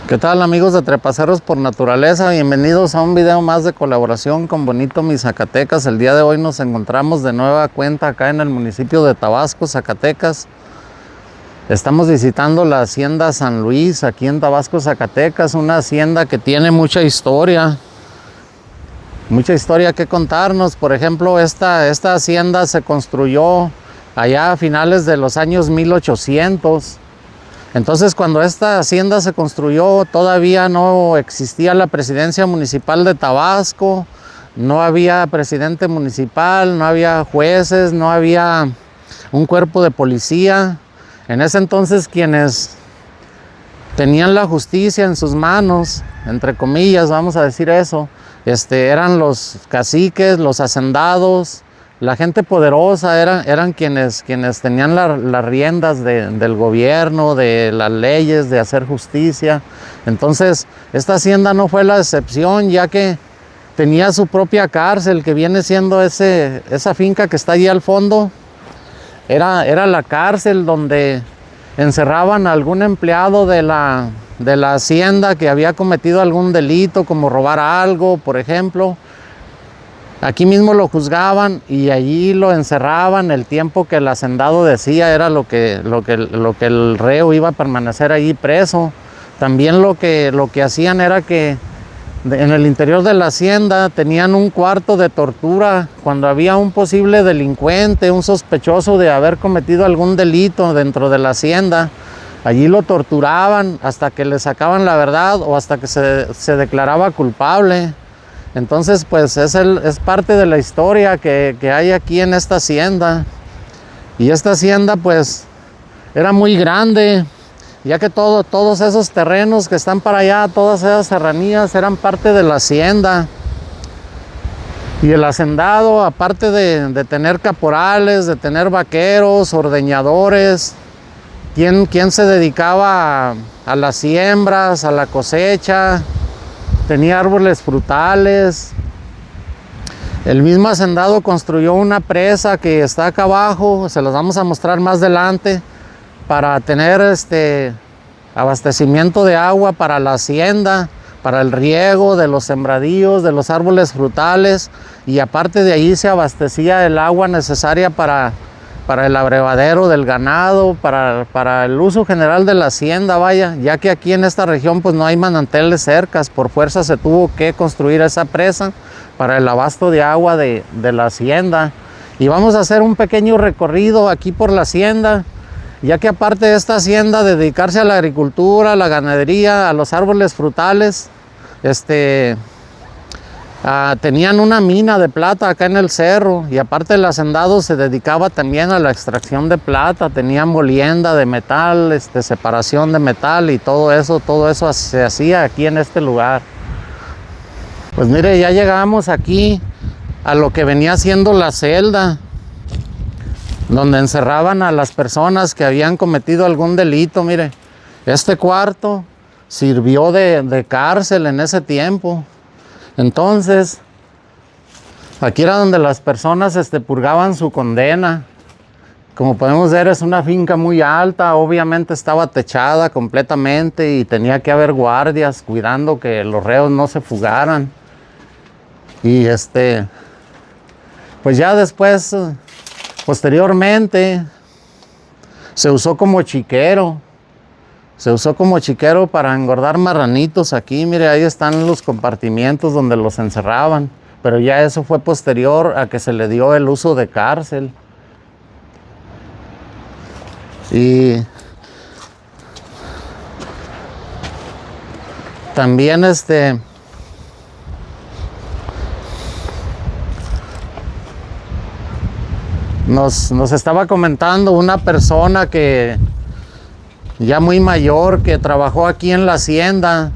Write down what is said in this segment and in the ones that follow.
¿Qué tal, amigos de Trepaceros por Naturaleza? Bienvenidos a un video más de colaboración con Bonito Mi Zacatecas. El día de hoy nos encontramos de nueva cuenta acá en el municipio de Tabasco, Zacatecas. Estamos visitando la hacienda San Luis, aquí en Tabasco, Zacatecas, una hacienda que tiene mucha historia que contarnos. Por ejemplo, esta hacienda se construyó allá a finales de los años 1800. Entonces, cuando esta hacienda se construyó, todavía no existía la presidencia municipal de Tabasco, no había presidente municipal, no había jueces, no había un cuerpo de policía. En ese entonces, quienes tenían la justicia en sus manos, entre comillas, vamos a decir eso, eran los caciques, los hacendados. La gente poderosa eran quienes tenían las riendas del gobierno, de las leyes, de hacer justicia. Entonces, esta hacienda no fue la excepción, ya que tenía su propia cárcel, que viene siendo esa finca que está allí al fondo. Era la cárcel donde encerraban a algún empleado de la hacienda que había cometido algún delito, como robar algo, por ejemplo. Aquí mismo lo juzgaban y allí lo encerraban. El tiempo que el hacendado decía era lo que el reo iba a permanecer allí preso. También lo que hacían era que en el interior de la hacienda tenían un cuarto de tortura. Cuando había un posible delincuente, un sospechoso de haber cometido algún delito dentro de la hacienda, allí lo torturaban hasta que le sacaban la verdad o hasta que se declaraba culpable. Entonces, pues es parte de la historia que hay aquí en esta hacienda. Y esta hacienda, pues, era muy grande, ya que todos esos terrenos que están para allá, todas esas serranías, eran parte de la hacienda. Y el hacendado, aparte de tener caporales, de tener vaqueros, ordeñadores, quien se dedicaba a las siembras, a la cosecha, tenía árboles frutales. El mismo hacendado construyó una presa que está acá abajo, se las vamos a mostrar más adelante, para tener abastecimiento de agua para la hacienda, para el riego de los sembradíos, de los árboles frutales, y aparte de ahí se abastecía el agua necesaria para el abrevadero del ganado, para el uso general de la hacienda, vaya, ya que aquí en esta región pues no hay manantiales cercas. Por fuerza se tuvo que construir esa presa para el abasto de agua de la hacienda. Y vamos a hacer un pequeño recorrido aquí por la hacienda, ya que aparte de esta hacienda dedicarse a la agricultura, a la ganadería, a los árboles frutales, tenían una mina de plata acá en el cerro, y aparte el hacendado se dedicaba también a la extracción de plata. Tenían molienda de metal, separación de metal, y todo eso se hacía aquí en este lugar. Pues mire, ya llegamos aquí a lo que venía siendo la celda, donde encerraban a las personas que habían cometido algún delito. Mire, este cuarto sirvió de cárcel en ese tiempo. Entonces, aquí era donde las personas purgaban su condena. Como podemos ver, es una finca muy alta, obviamente estaba techada completamente y tenía que haber guardias cuidando que los reos no se fugaran. Y pues ya después, posteriormente, se usó como chiquero. Se usó como chiquero para engordar marranitos aquí. Mire, ahí están los compartimientos donde los encerraban. Pero ya eso fue posterior a que se le dio el uso de cárcel. Y también nos estaba comentando una persona que ya muy mayor, que trabajó aquí en la hacienda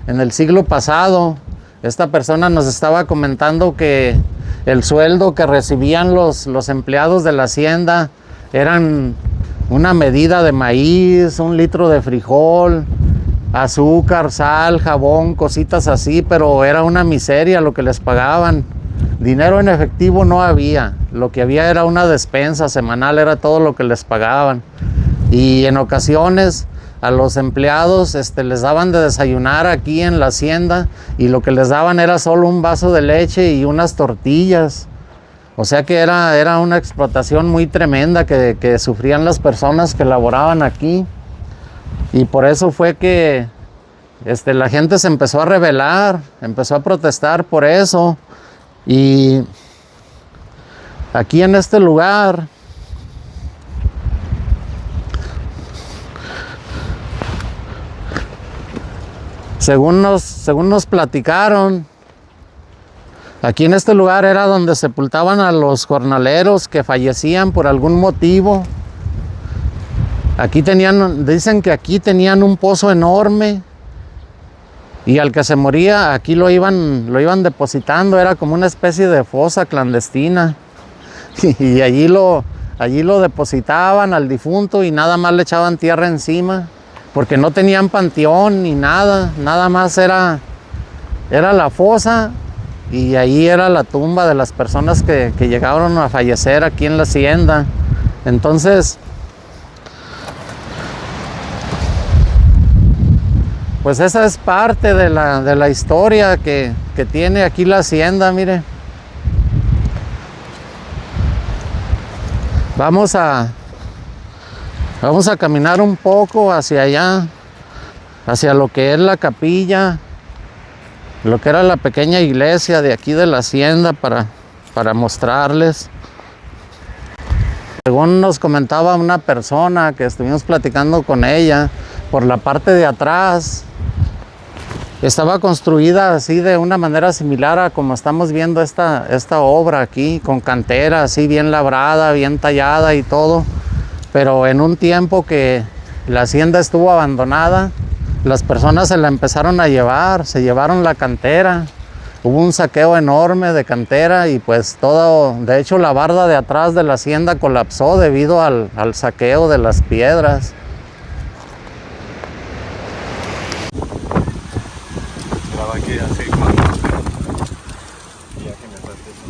en el siglo pasado. Esta persona nos estaba comentando que el sueldo que recibían los empleados de la hacienda eran una medida de maíz, 1 litro de frijol, azúcar, sal, jabón, cositas así, pero era una miseria lo que les pagaban. Dinero en efectivo no había, lo que había era una despensa semanal, era todo lo que les pagaban. Y en ocasiones a los empleados les daban de desayunar aquí en la hacienda y lo que les daban era solo un vaso de leche y unas tortillas. O sea que era una explotación muy tremenda que sufrían las personas que laboraban aquí. Y por eso fue que la gente se empezó a rebelar, empezó a protestar por eso. Y aquí en este lugar según nos platicaron, aquí en este lugar era donde sepultaban a los jornaleros que fallecían por algún motivo. Aquí dicen que aquí tenían un pozo enorme y al que se moría aquí lo iban depositando, era como una especie de fosa clandestina. Y allí lo depositaban al difunto y nada más le echaban tierra encima, porque no tenían panteón ni nada, nada más era la fosa y ahí era la tumba de las personas que llegaron a fallecer aquí en la hacienda. Entonces, pues esa es parte de la historia que tiene aquí la hacienda, mire. Vamos a caminar un poco hacia allá, hacia lo que es la capilla, lo que era la pequeña iglesia de aquí de la hacienda para mostrarles. Según nos comentaba una persona que estuvimos platicando con ella, por la parte de atrás estaba construida así de una manera similar a como estamos viendo esta obra aquí, con cantera así bien labrada, bien tallada y todo. Pero en un tiempo que la hacienda estuvo abandonada, las personas se la empezaron a llevar, se llevaron la cantera. Hubo un saqueo enorme de cantera y pues todo, de hecho la barda de atrás de la hacienda colapsó debido al saqueo de las piedras. Que hace cuánto ya que me falta eso.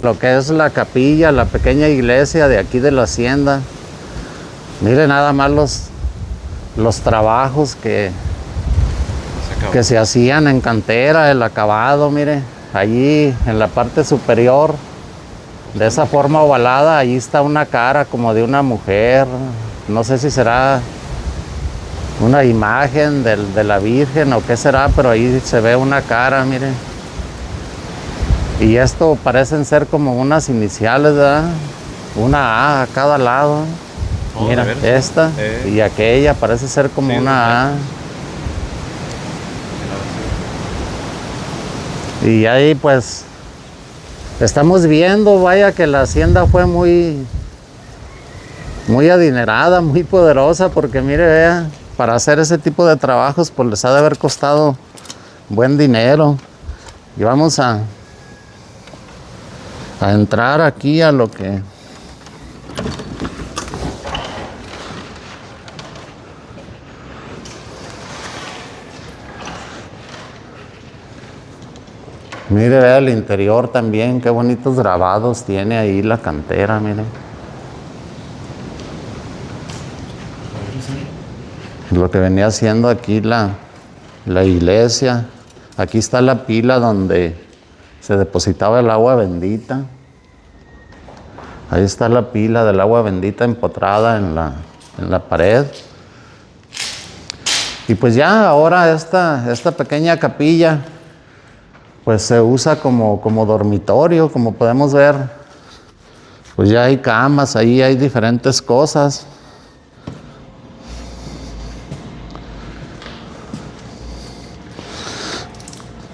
Lo que es la capilla, la pequeña iglesia de aquí de la hacienda. Mire nada más los trabajos que se hacían en cantera, el acabado, mire, allí en la parte superior, de esa forma ovalada, allí está una cara como de una mujer, no sé si será una imagen de la Virgen o qué será, pero ahí se ve una cara, mire. Y esto parecen ser como unas iniciales, ¿verdad? Una A a cada lado. Oh, mira, esta y aquella parece ser como sí, una A. Y ahí pues estamos viendo, vaya que la hacienda fue muy adinerada, muy poderosa, porque mire, vea, para hacer ese tipo de trabajos pues les ha de haber costado buen dinero. Y vamos a entrar aquí a lo que mire, vea el interior también, qué bonitos grabados tiene ahí la cantera, mire. Lo que venía haciendo aquí la iglesia. Aquí está la pila donde se depositaba el agua bendita. Ahí está la pila del agua bendita empotrada en la pared. Y pues ya ahora esta pequeña capilla pues se usa como dormitorio, como podemos ver. Pues ya hay camas, ahí hay diferentes cosas.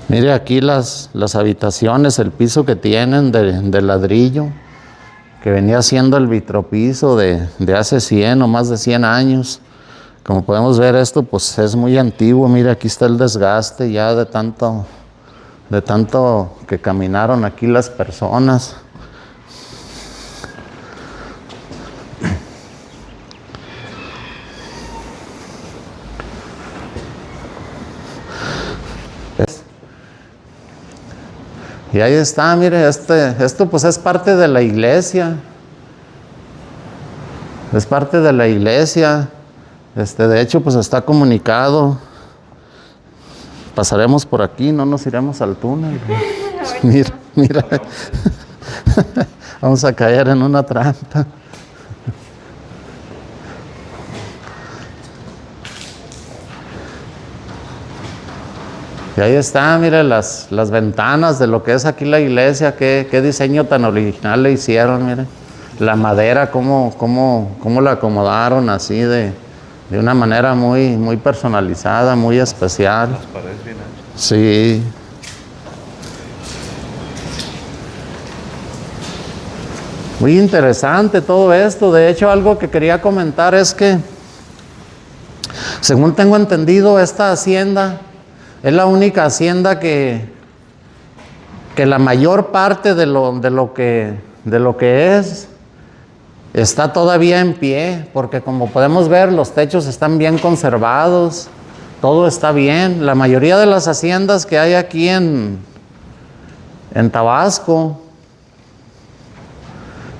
Mire aquí las habitaciones, el piso que tienen de ladrillo, que venía siendo el vitropiso de hace 100 o más de 100 años. Como podemos ver, esto pues es muy antiguo. Mire, aquí está el desgaste ya de tanto que caminaron aquí las personas. Y ahí está, mire, esto pues es parte de la iglesia. Es parte de la iglesia. De hecho, pues está comunicado. Pasaremos por aquí, no nos iremos al túnel. Mira, mira. Vamos a caer en una trampa. Y ahí está, mire, las ventanas de lo que es aquí la iglesia. Qué diseño tan original le hicieron, mire. La madera, cómo la acomodaron así de una manera muy personalizada, muy especial. Las paredes bien anchas. Sí. Muy interesante todo esto. De hecho, algo que quería comentar es que, según tengo entendido, esta hacienda es la única hacienda que la mayor parte de lo que es está todavía en pie, porque como podemos ver, los techos están bien conservados, todo está bien. La mayoría de las haciendas que hay aquí en Tabasco,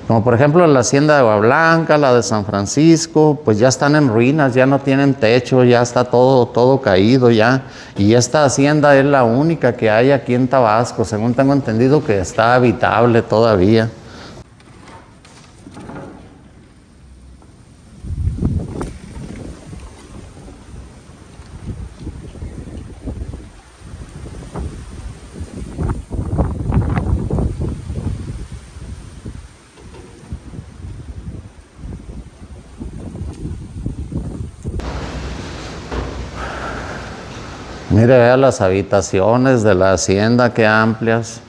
como por ejemplo la hacienda de Agua Blanca, la de San Francisco, pues ya están en ruinas, ya no tienen techo, ya está todo caído ya. Y esta hacienda es la única que hay aquí en Tabasco, según tengo entendido que está habitable todavía. Mire, vea las habitaciones de la hacienda, qué amplias.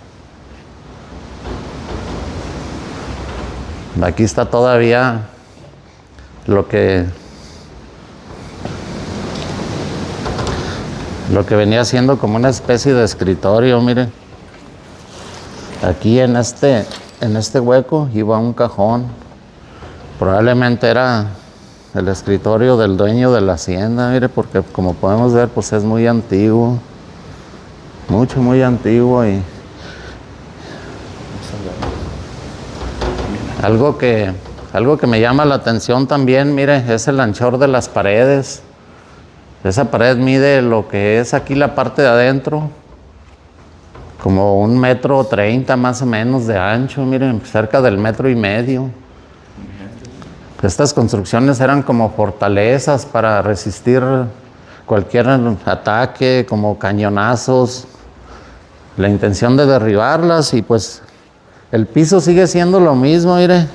Aquí está todavía lo que venía siendo como una especie de escritorio, mire. Aquí en este hueco iba un cajón. Probablemente era el escritorio del dueño de la hacienda, mire, porque como podemos ver, pues es muy antiguo. Muy antiguo. Y algo que me llama la atención también, mire, es el anchor de las paredes. Esa pared mide lo que es aquí la parte de adentro, como 1,30 m más o menos de ancho, miren, cerca del 1,5 m. Estas construcciones eran como fortalezas para resistir cualquier ataque, como cañonazos, la intención de derribarlas. Y pues el piso sigue siendo lo mismo, mire,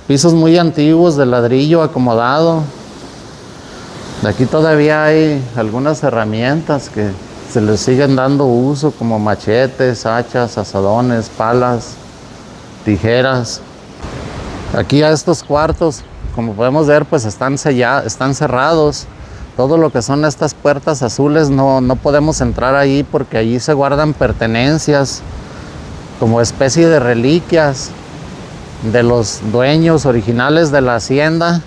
pisos muy antiguos de ladrillo acomodado. De aquí todavía hay algunas herramientas que se les siguen dando uso, como machetes, hachas, azadones, palas, tijeras. Aquí a estos cuartos, como podemos ver, pues están cerrados. Todo lo que son estas puertas azules no podemos entrar ahí, porque allí se guardan pertenencias como especie de reliquias de los dueños originales de la hacienda,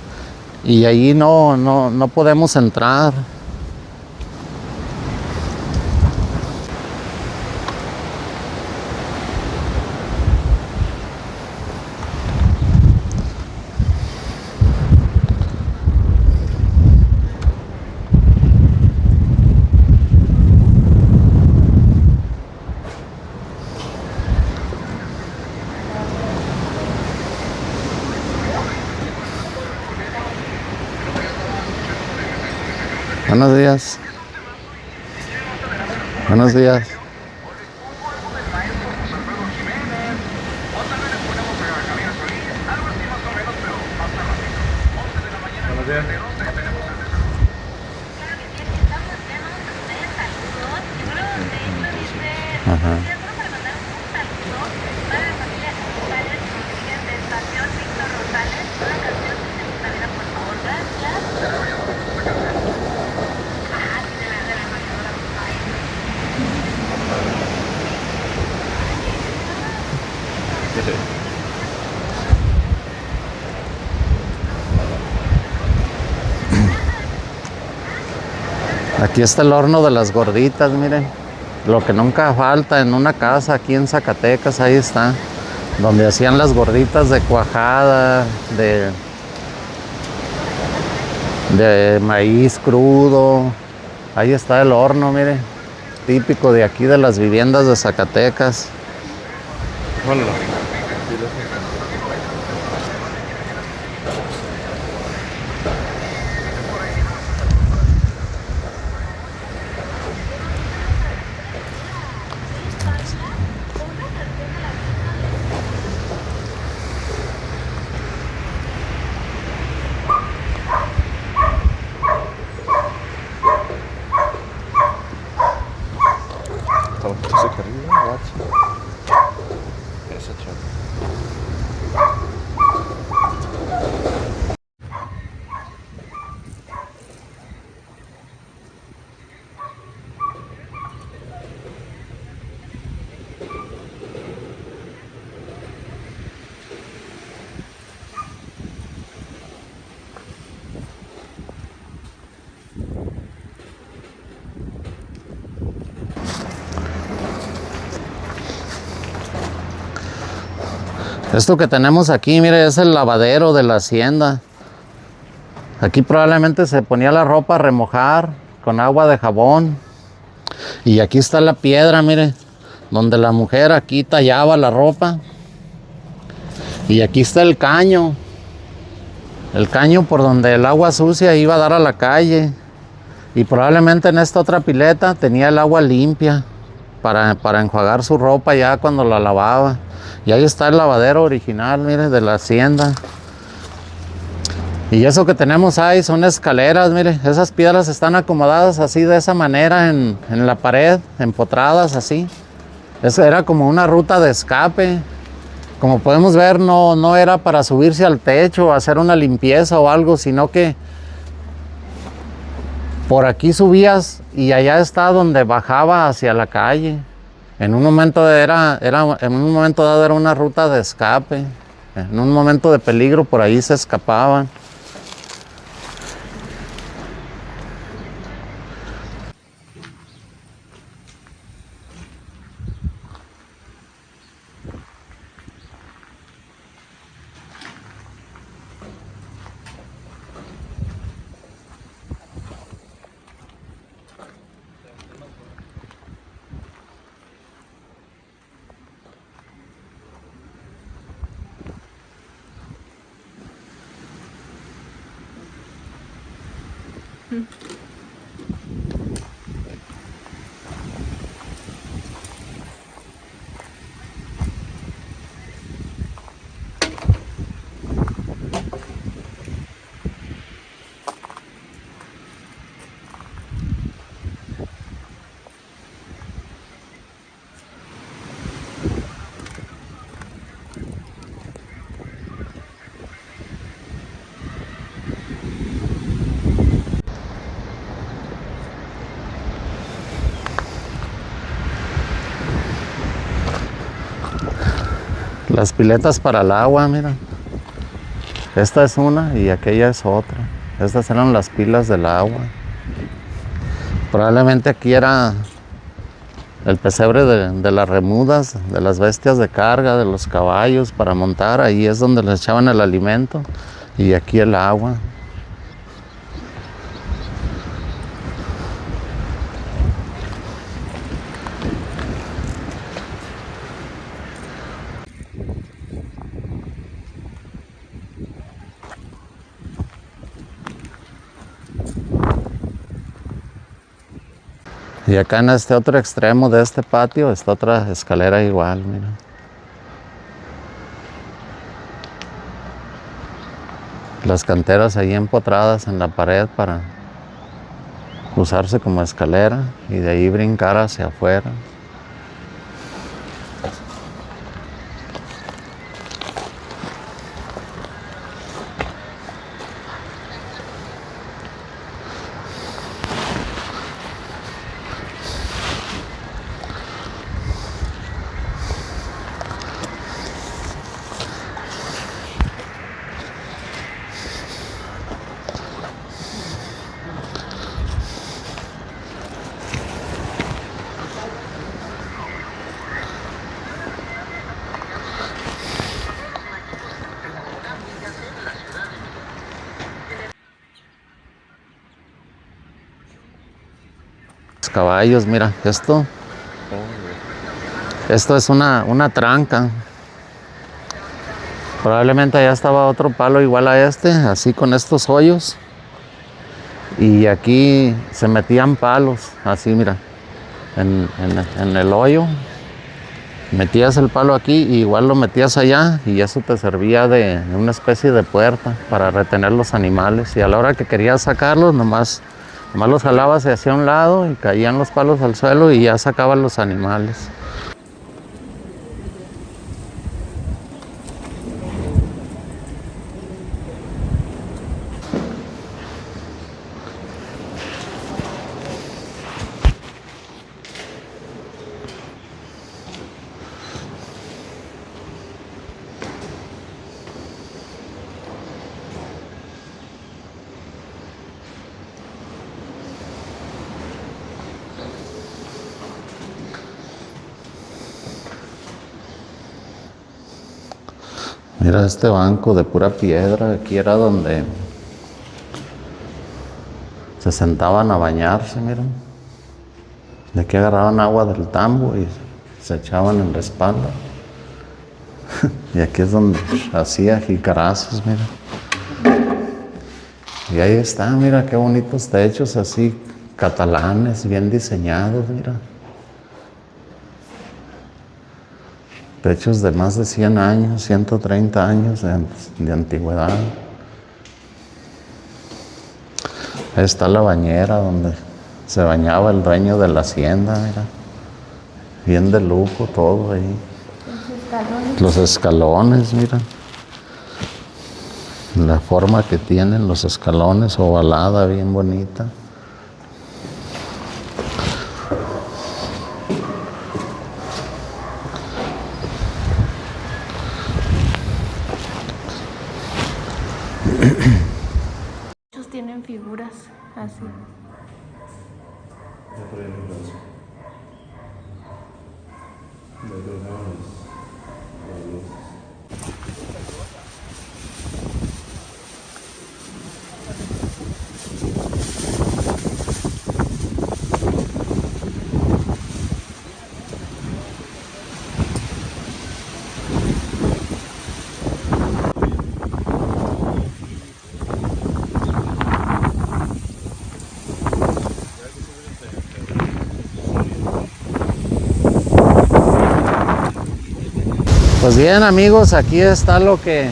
y allí no podemos entrar. Buenos días. Buenos días. Buenos días. Ajá. Aquí está el horno de las gorditas, miren. lo que nunca falta en una casa aquí en Zacatecas, ahí está. Donde hacían las gorditas de cuajada, de maíz crudo. Ahí está el horno, mire, típico de aquí de las viviendas de Zacatecas. Hola. Estamos aquí arriba, guacho. Esa chava. Esto que tenemos aquí, mire, es el lavadero de la hacienda. Aquí probablemente se ponía la ropa a remojar con agua de jabón. Y aquí está la piedra, mire, donde la mujer aquí tallaba la ropa. Y aquí está el caño por donde el agua sucia iba a dar a la calle. Y probablemente en esta otra pileta tenía el agua limpia para enjuagar su ropa ya cuando la lavaba. Y ahí está el lavadero original, mire, de la hacienda. Y eso que tenemos ahí son escaleras, mire, esas piedras están acomodadas así de esa manera en la pared, empotradas así. Eso era como una ruta de escape. Como podemos ver, no era para subirse al techo, hacer una limpieza o algo, sino que por aquí subías y allá está donde bajaba hacia la calle. En un momento en un momento dado era una ruta de escape. En un momento de peligro por ahí se escapaban. Las piletas para el agua, mira. Esta es una y aquella es otra. Estas eran las pilas del agua. Probablemente aquí era el pesebre de las remudas, de las bestias de carga, de los caballos para montar. Ahí es donde les echaban el alimento. Y aquí el agua. Y acá en este otro extremo de este patio está otra escalera igual, mira. Las canteras ahí empotradas en la pared para usarse como escalera y de ahí brincar hacia afuera. caballos. Mira, esto es una tranca. Probablemente allá estaba otro palo igual a este, así con estos hoyos. Y aquí se metían palos, así mira, en el hoyo. Metías el palo aquí y igual lo metías allá y eso te servía de una especie de puerta para retener los animales. Y a la hora que querías sacarlos, nomás los jalabas hacia un lado y caían los palos al suelo y ya sacaban los animales. Mira este banco de pura piedra, aquí era donde se sentaban a bañarse, miren. De aquí agarraban agua del tambo y se echaban en la espalda. Y aquí es donde hacía jicarazos, mira. Y ahí está, mira qué bonitos techos así, catalanes, bien diseñados, mira. Techos de más de 100 años, 130 años de antigüedad. Ahí está la bañera donde se bañaba el dueño de la hacienda, mira. Bien de lujo todo ahí. Los escalones, mira. La forma que tienen los escalones, ovalada, bien bonita. Muchos tienen figuras así. Pues bien, amigos, aquí está lo que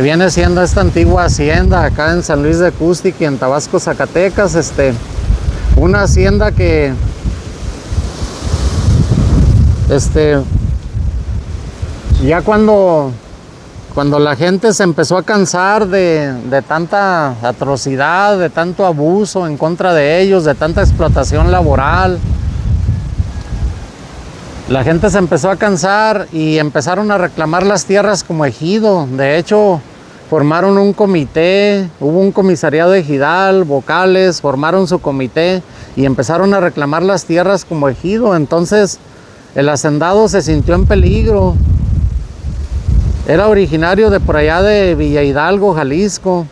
viene siendo esta antigua hacienda acá en San Luis de Cústic y en Tabasco, Zacatecas. Una hacienda que ya cuando la gente se empezó a cansar de tanta atrocidad, de tanto abuso en contra de ellos, de tanta explotación laboral, la gente se empezó a cansar y empezaron a reclamar las tierras como ejido. De hecho, formaron un comité, hubo un comisariado ejidal, vocales, formaron su comité y empezaron a reclamar las tierras como ejido. Entonces, el hacendado se sintió en peligro. Era originario de por allá de Villa Hidalgo, Jalisco.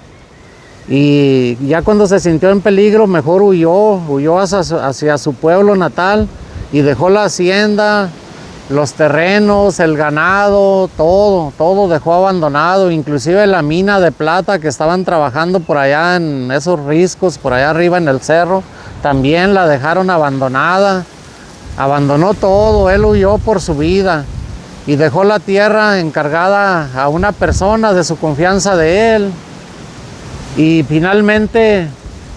Y ya cuando se sintió en peligro, mejor huyó hacia su pueblo natal. Y dejó la hacienda, los terrenos, el ganado, todo dejó abandonado, inclusive la mina de plata que estaban trabajando por allá en esos riscos, por allá arriba en el cerro, también la dejaron abandonada. Abandonó todo, él huyó por su vida y dejó la tierra encargada a una persona de su confianza de él. Y finalmente,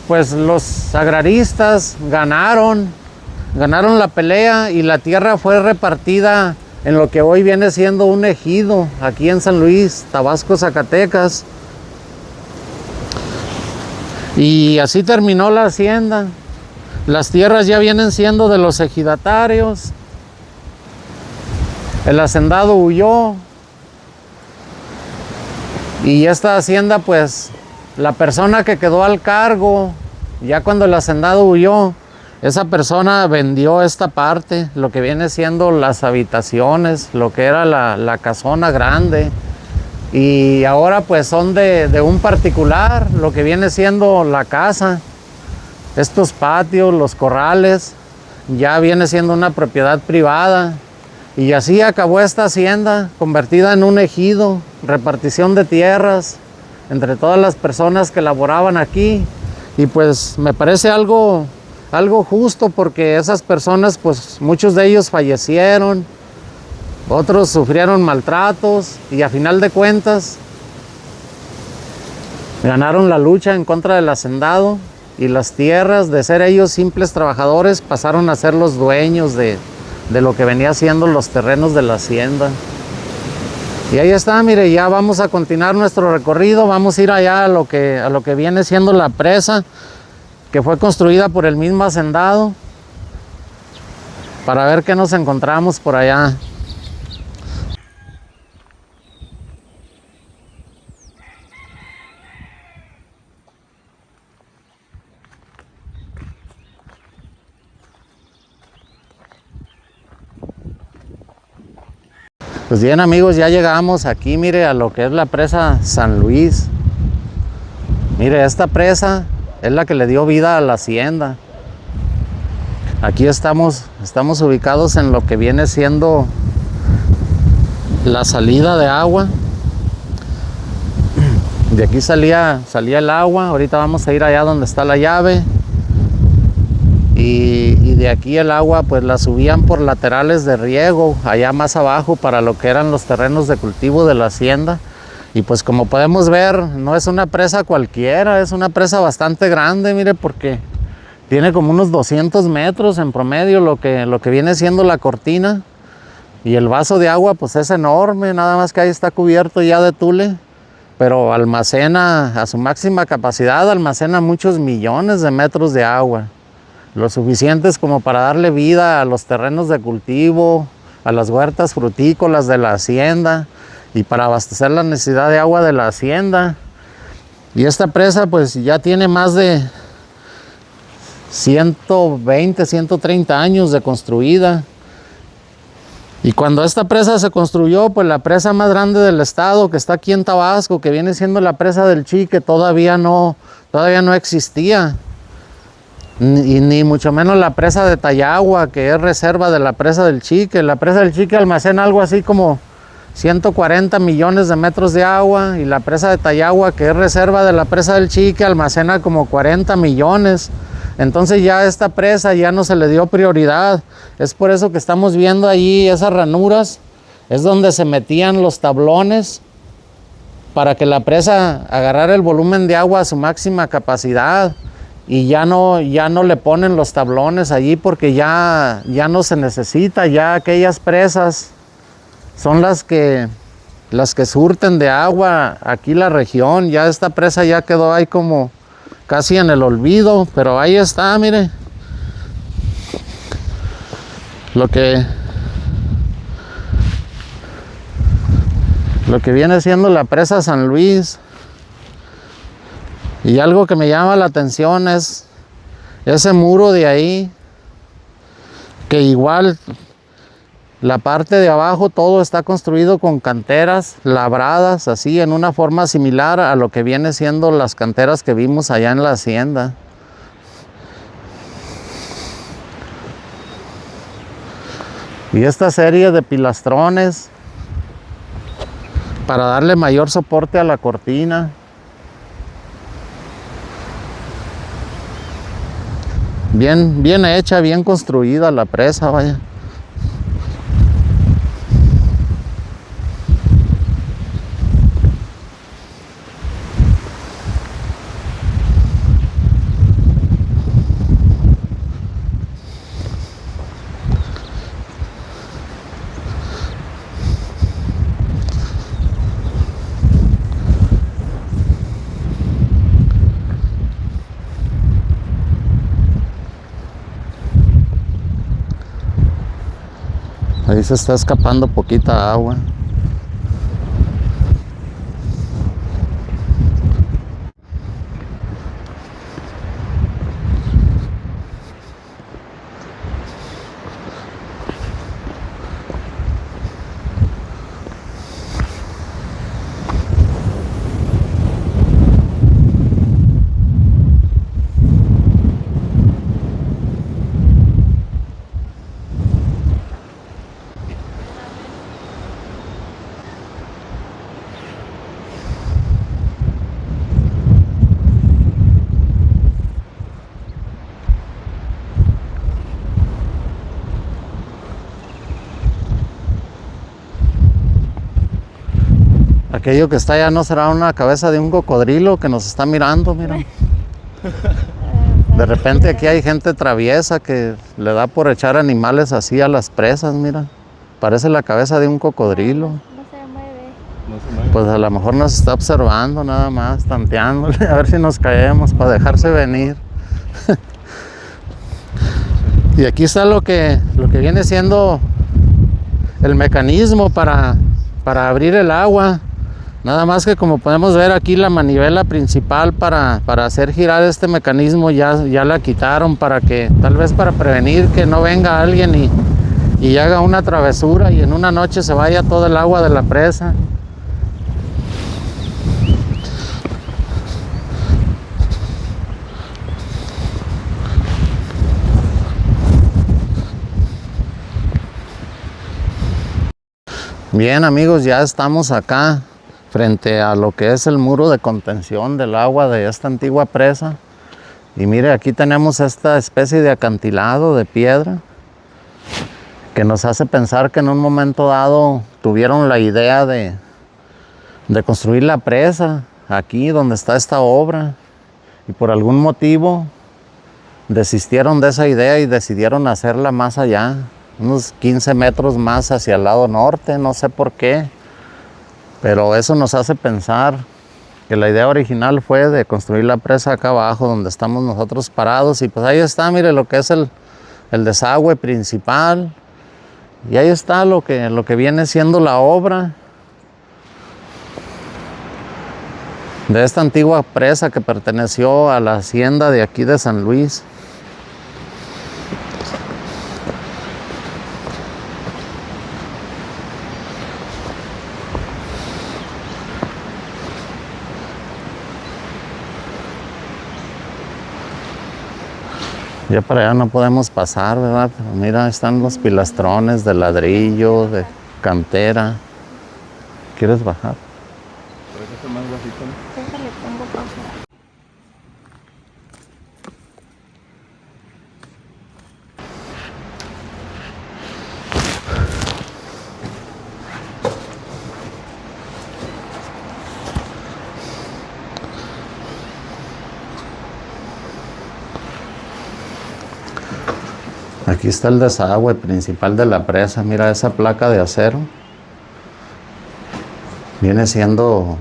pues los agraristas ganaron la pelea y la tierra fue repartida en lo que hoy viene siendo un ejido aquí en San Luis, Tabasco, Zacatecas. Y así terminó la hacienda. Las tierras ya vienen siendo de los ejidatarios. El hacendado huyó. Y esta hacienda, pues, la persona que quedó al cargo, ya cuando el hacendado huyó, esa persona vendió esta parte, lo que viene siendo las habitaciones, lo que era la casona grande. Y ahora pues son de un particular, lo que viene siendo la casa. estos patios, los corrales, ya viene siendo una propiedad privada. Y así acabó esta hacienda, convertida en un ejido, repartición de tierras entre todas las personas que laboraban aquí. Y pues me parece algo justo, porque esas personas, pues muchos de ellos fallecieron, otros sufrieron maltratos y a final de cuentas ganaron la lucha en contra del hacendado, y las tierras, de ser ellos simples trabajadores, pasaron a ser los dueños de lo que venía siendo los terrenos de la hacienda. Y ahí está, mire, ya vamos a continuar nuestro recorrido. Vamos a ir allá a lo que viene siendo la presa, que fue construida por el mismo hacendado, para ver qué nos encontramos por allá. Pues bien, amigos, ya llegamos aquí, mire, a lo que es la presa San Luis. Mire, esta presa es la que le dio vida a la hacienda. Aquí estamos ubicados en lo que viene siendo la salida de agua. De aquí salía el agua. Ahorita vamos a ir allá donde está la llave. Y de aquí el agua pues la subían por laterales de riego allá más abajo para lo que eran los terrenos de cultivo de la hacienda. Y pues como podemos ver, no es una presa cualquiera, es una presa bastante grande, mire, porque tiene como unos 200 metros en promedio lo que viene siendo la cortina. Y el vaso de agua pues es enorme, nada más que ahí está cubierto ya de tule, pero almacena a su máxima capacidad, almacena muchos millones de metros de agua, lo suficientes como para darle vida a los terrenos de cultivo, a las huertas frutícolas de la hacienda y para abastecer la necesidad de agua de la hacienda. Y esta presa pues ya tiene más de 120, 130 años de construida. Y cuando esta presa se construyó, pues la presa más grande del estado, que está aquí en Tabasco, que viene siendo la presa del Chique, todavía no existía. Ni mucho menos la presa de Tayagua, que es reserva de la presa del Chique. La presa del Chique almacena algo así como 140 millones de metros de agua, y la presa de Tayagua, que es reserva de la presa del Chique, almacena como 40 millones. Entonces ya esta presa ya no se le dio prioridad. Es por eso que estamos viendo ahí esas ranuras. Es donde se metían los tablones para que la presa agarrara el volumen de agua a su máxima capacidad. Y ya no le ponen los tablones allí porque ya no se necesita. Ya aquellas presas son las que surten de agua aquí la región. Ya esta presa ya quedó ahí como casi en el olvido, pero ahí está, mire. Lo que viene siendo la presa San Luis. Y algo que me llama la atención es ese muro de ahí, que igual la parte de abajo todo está construido con canteras labradas, así en una forma similar a lo que viene siendo las canteras que vimos allá en la hacienda. Y esta serie de pilastrones para darle mayor soporte a la cortina. Bien hecha, bien construida la presa, vaya. Ahí se está escapando poquita agua. Aquello que está allá no será una cabeza de un cocodrilo que nos está mirando, mira. De repente aquí hay gente traviesa que le da por echar animales así a las presas, mira. Parece la cabeza de un cocodrilo. No se mueve. No se mueve. Pues a lo mejor nos está observando nada más, tanteándole, a ver si nos caemos para dejarse venir. Y aquí está lo que viene siendo el mecanismo para abrir el agua. Nada más que como podemos ver aquí la manivela principal para hacer girar este mecanismo ya la quitaron para que, tal vez para prevenir que no venga alguien y haga una travesura y en una noche se vaya todo el agua de la presa. Bien amigos, ya estamos acá frente a lo que es el muro de contención del agua de esta antigua presa. Y mire, aquí tenemos esta especie de acantilado de piedra que nos hace pensar que en un momento dado tuvieron la idea de construir la presa aquí donde está esta obra y por algún motivo desistieron de esa idea y decidieron hacerla más allá, unos 15 metros más hacia el lado norte, no sé por qué, pero eso nos hace pensar que la idea original fue de construir la presa acá abajo donde estamos nosotros parados. Y pues ahí está, mire lo que es el desagüe principal, y ahí está lo que viene siendo la obra de esta antigua presa que perteneció a la hacienda de aquí de San Luis. Ya para allá no podemos pasar, ¿verdad? Pero mira, están los pilastrones de ladrillo, de cantera. ¿Quieres bajar? Parece que más bajito, ¿no? Déjale, pongo pausa. Aquí está el desagüe principal de la presa. Mira esa placa de acero. Viene siendo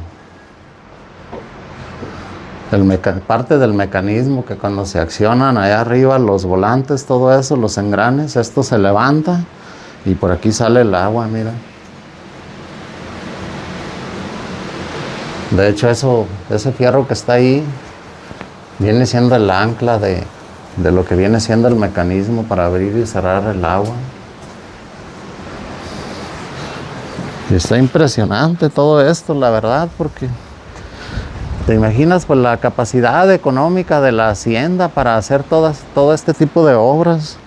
parte del mecanismo que cuando se accionan allá arriba los volantes, todo eso, los engranes, esto se levanta y por aquí sale el agua, mira. De hecho ese fierro que está ahí viene siendo el ancla de lo que viene siendo el mecanismo para abrir y cerrar el agua. Y está impresionante todo esto, la verdad, porque te imaginas pues la capacidad económica de la hacienda para hacer todo este tipo de obras.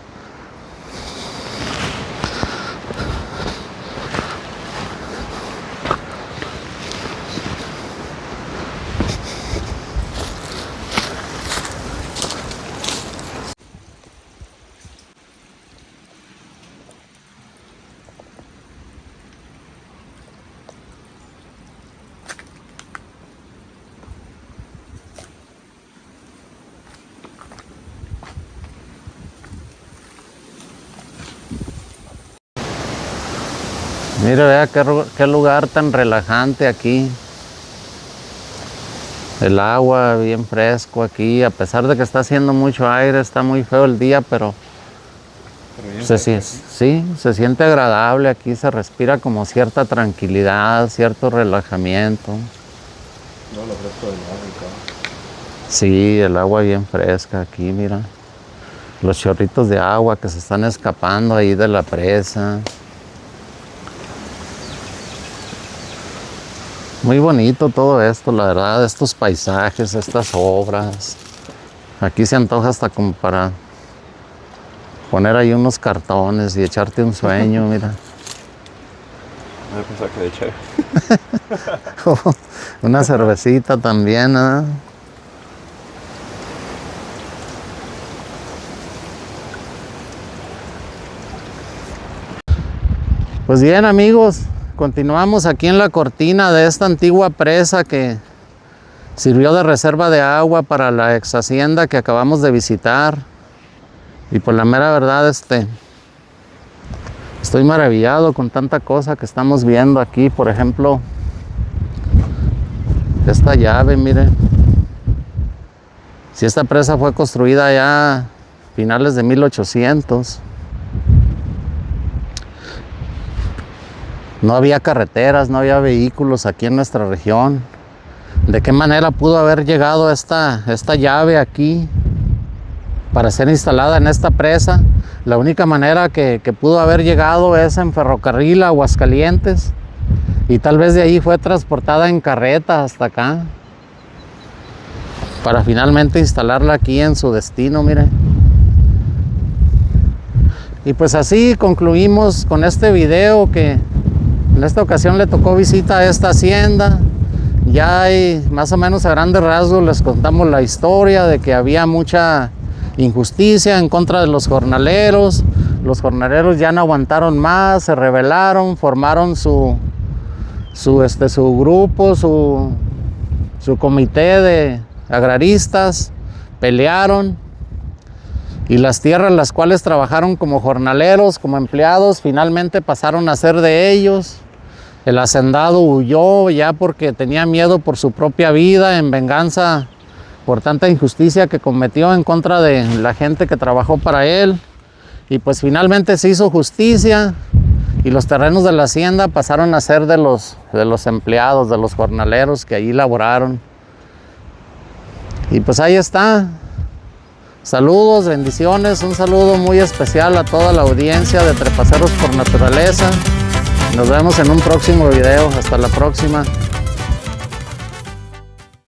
Mire, vea qué lugar tan relajante aquí. El agua bien fresco aquí, a pesar de que está haciendo mucho aire, está muy feo el día, pero sí, se siente agradable aquí, se respira como cierta tranquilidad, cierto relajamiento. No, lo fresco del agua y todo. Sí, el agua bien fresca aquí, mira. Los chorritos de agua que se están escapando ahí de la presa. Muy bonito todo esto, la verdad, estos paisajes, estas obras. Aquí se antoja hasta como para poner ahí unos cartones y echarte un sueño, mira. Me pensaba que de chévere. Una cervecita también, ¿eh? Pues bien amigos, continuamos aquí en la cortina de esta antigua presa que sirvió de reserva de agua para la ex hacienda que acabamos de visitar. Y por la mera verdad, estoy maravillado con tanta cosa que estamos viendo aquí. Por ejemplo, esta llave, mire. Si esta presa fue construida ya a finales de 1800. No había carreteras, no había vehículos aquí en nuestra región. ¿De qué manera pudo haber llegado esta llave aquí para ser instalada en esta presa? La única manera que pudo haber llegado es en ferrocarril a Aguascalientes, y tal vez de ahí fue transportada en carreta hasta acá para finalmente instalarla aquí en su destino, mire. Y pues así concluimos con este video, que en esta ocasión le tocó visita a esta hacienda. Ya hay, más o menos a grandes rasgos, les contamos la historia de que había mucha injusticia en contra de los jornaleros. Los jornaleros ya no aguantaron más, se rebelaron, formaron su grupo, su comité de agraristas, pelearon, y las tierras las cuales trabajaron como jornaleros, como empleados, finalmente pasaron a ser de ellos. El hacendado huyó ya porque tenía miedo por su propia vida, en venganza por tanta injusticia que cometió en contra de la gente que trabajó para él. Y pues finalmente se hizo justicia y los terrenos de la hacienda pasaron a ser de los empleados, de los jornaleros que allí laboraron. Y pues ahí está. Saludos, bendiciones, un saludo muy especial a toda la audiencia de Trepaceros por Naturaleza. Nos vemos en un próximo video. Hasta la próxima.